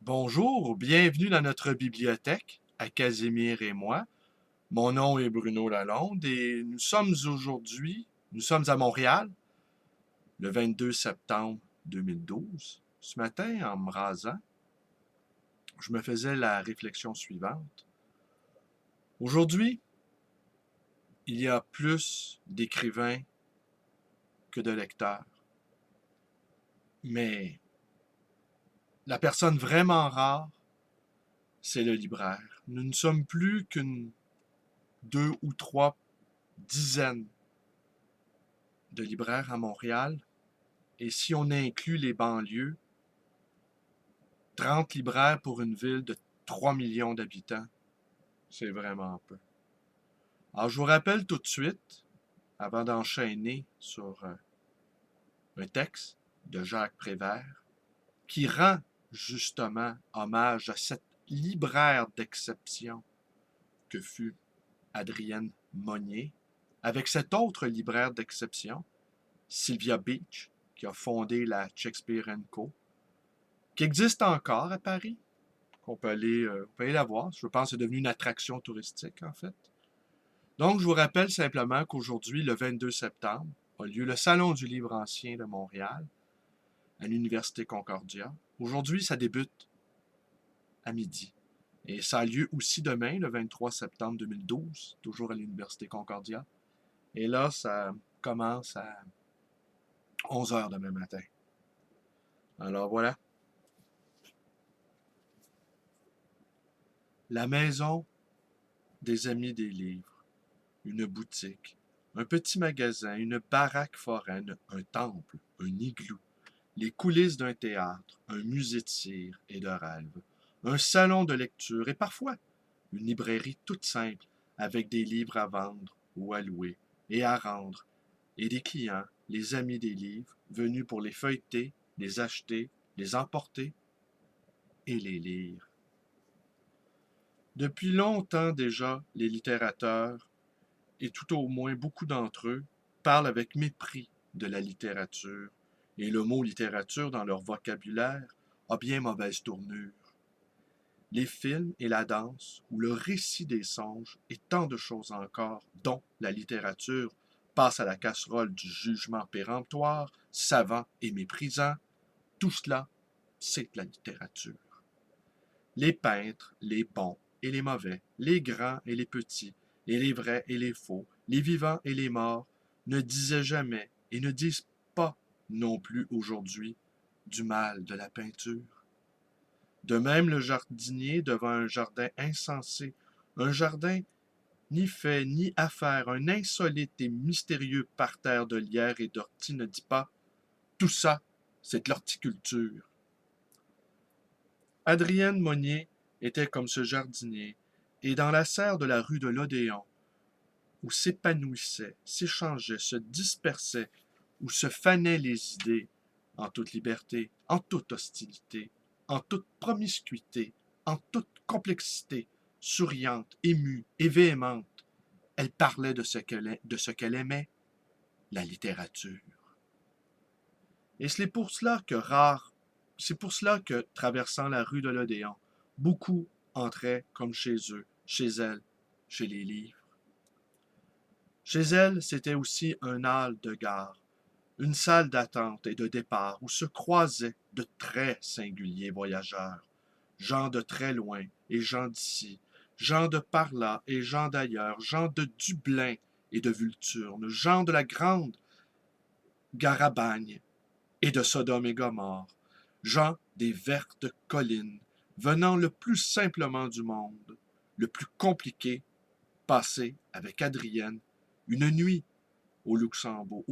Bonjour, bienvenue dans notre bibliothèque, à Casimir et moi. Mon nom est Bruno Lalonde et nous sommes à Montréal, le 22 septembre 2012. Ce matin, en me rasant, je me faisais la réflexion suivante. Aujourd'hui, il y a plus d'écrivains que de lecteurs. Mais la personne vraiment rare, c'est le libraire. Nous ne sommes plus qu'une deux ou trois dizaines de libraires à Montréal. Et si on inclut les banlieues, 30 libraires pour une ville de 3 millions d'habitants, c'est vraiment peu. Alors, je vous rappelle tout de suite, avant d'enchaîner sur un texte de Jacques Prévert, qui rend justement hommage à cette libraire d'exception que fut Adrienne Monnier, avec cet autre libraire d'exception, Sylvia Beach, qui a fondé la Shakespeare Co., qui existe encore à Paris, on peut aller la voir. Je pense que c'est devenu une attraction touristique, en fait. Donc, je vous rappelle simplement qu'aujourd'hui, le 22 septembre, a lieu le Salon du livre ancien de Montréal, à l'Université Concordia. Aujourd'hui, ça débute à midi. Et ça a lieu aussi demain, le 23 septembre 2012, toujours à l'Université Concordia. Et là, ça commence à 11 heures demain matin. Alors voilà. La maison des amis des livres. Une boutique, un petit magasin, une baraque foraine, un temple, un igloo, les coulisses d'un théâtre, un musée de cire et de rêve, un salon de lecture et parfois une librairie toute simple avec des livres à vendre ou à louer et à rendre, et des clients, les amis des livres, venus pour les feuilleter, les acheter, les emporter et les lire. Depuis longtemps déjà, les littérateurs et tout au moins beaucoup d'entre eux parlent avec mépris de la littérature, et le mot littérature dans leur vocabulaire a bien mauvaise tournure. Les films et la danse, ou le récit des songes, et tant de choses encore, dont la littérature passe à la casserole du jugement péremptoire, savant et méprisant, tout cela, c'est la littérature. Les peintres, les bons et les mauvais, les grands et les petits, et les vrais et les faux, les vivants et les morts, ne disaient jamais et ne disent pas non plus aujourd'hui du mal de la peinture. De même le jardinier devant un jardin insensé, un jardin ni fait ni affaire, un insolite et mystérieux parterre de lierre et d'orties ne dit pas tout ça, c'est de l'horticulture. Adrienne Monnier était comme ce jardinier, et dans la serre de la rue de l'Odéon, où s'épanouissaient, s'échangeaient, se dispersaient, où se fanaient les idées, en toute liberté, en toute hostilité, en toute promiscuité, en toute complexité, souriante, émue et véhémente, elle parlait de ce qu'elle aimait, la littérature. Et c'est pour cela que, traversant la rue de l'Odéon, beaucoup entraient comme chez eux, chez elle, chez les livres. Chez elle, c'était aussi un hall de gare, une salle d'attente et de départ où se croisaient de très singuliers voyageurs, gens de très loin et gens d'ici, gens de par là et gens d'ailleurs, gens de Dublin et de Vulturne, gens de la grande Garabagne et de Sodome et Gomorre, gens des vertes collines, venant le plus simplement du monde, le plus compliqué, passé avec Adrienne, une nuit au Luxembourg,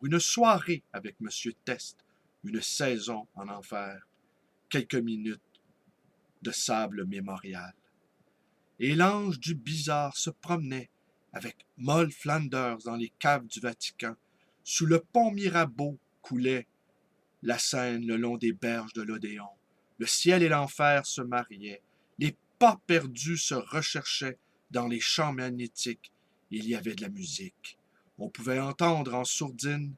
une soirée avec M. Test, une saison en enfer, quelques minutes de sable mémorial. Et l'ange du bizarre se promenait avec Moll Flanders dans les caves du Vatican. Sous le pont Mirabeau coulait la Seine le long des berges de l'Odéon. Le ciel et l'enfer se mariaient. Les pas perdus se recherchaient dans les champs magnétiques. Il y avait de la musique. On pouvait entendre en sourdine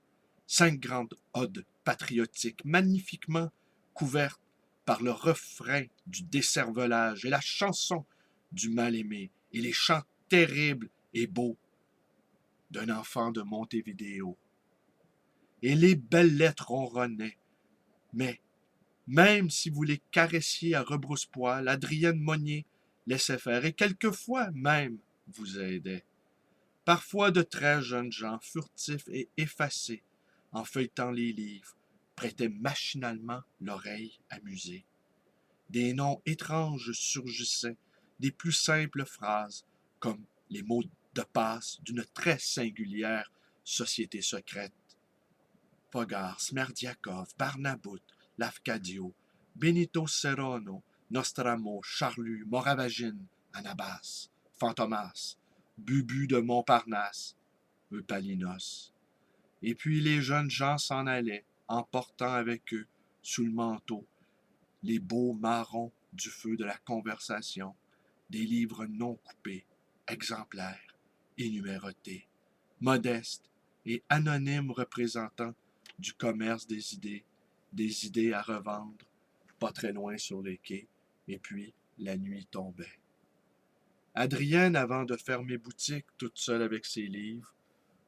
5 grandes odes patriotiques magnifiquement couvertes par le refrain du décervelage et la chanson du mal-aimé et les chants terribles et beaux d'un enfant de Montevideo. Et les belles lettres ronronnaient. Mais, même si vous les caressiez à rebrousse-poil, Adrienne Monnier laissait faire et quelquefois même vous aidait. Parfois de très jeunes gens, furtifs et effacés, en feuilletant les livres, prêtaient machinalement l'oreille amusée. Des noms étranges surgissaient, des plus simples phrases, comme les mots de passe d'une très singulière société secrète. Pogar, Smerdiakov, Barnabout, Lafcadio, Benito Serrano, Nostramo, Charlu, Moravagine, Anabas, Fantomas, Bubu de Montparnasse, Eupalinos. Et puis les jeunes gens s'en allaient, emportant avec eux, sous le manteau, les beaux marrons du feu de la conversation, des livres non coupés, exemplaires et numérotés, modestes et anonymes représentants du commerce des idées à revendre, pas très loin sur les quais, et puis la nuit tombait. Adrienne, avant de fermer boutique toute seule avec ses livres,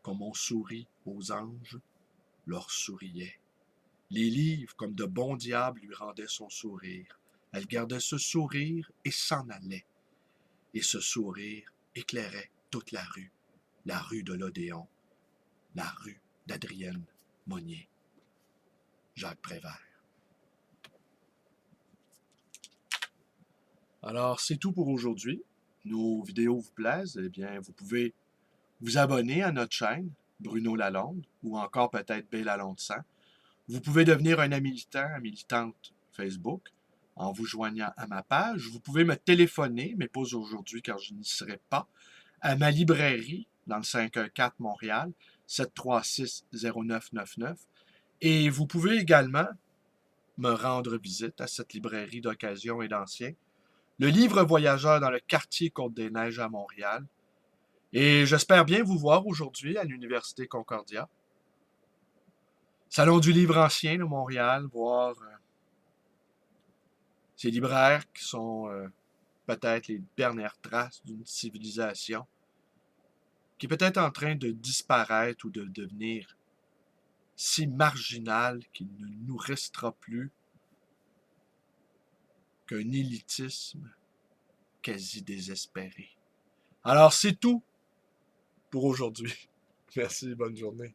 comme on sourit aux anges, leur souriait. Les livres, comme de bons diables, lui rendaient son sourire. Elle gardait ce sourire et s'en allait. Et ce sourire éclairait toute la rue de l'Odéon, la rue d'Adrienne Monnier. Jacques Prévert. Alors, c'est tout pour aujourd'hui. Nos vidéos vous plaisent, eh bien, vous pouvez vous abonner à notre chaîne, Bruno Lalonde, ou encore peut-être B. Lalonde 100. Vous pouvez devenir un militant, une militante Facebook en vous joignant à ma page. Vous pouvez me téléphoner, mais pas aujourd'hui car je n'y serai pas, à ma librairie dans le 514 Montréal, 736-0999. Et vous pouvez également me rendre visite à cette librairie d'occasion et d'ancien. Le livre voyageur dans le quartier Côte-des-Neiges à Montréal. Et j'espère bien vous voir aujourd'hui à l'Université Concordia. Salon du livre ancien de Montréal, voir ces libraires qui sont peut-être les dernières traces d'une civilisation qui est peut-être en train de disparaître ou de devenir si marginale qu'il ne nous restera plus qu'un élitisme quasi désespéré. Alors c'est tout pour aujourd'hui. Merci, bonne journée.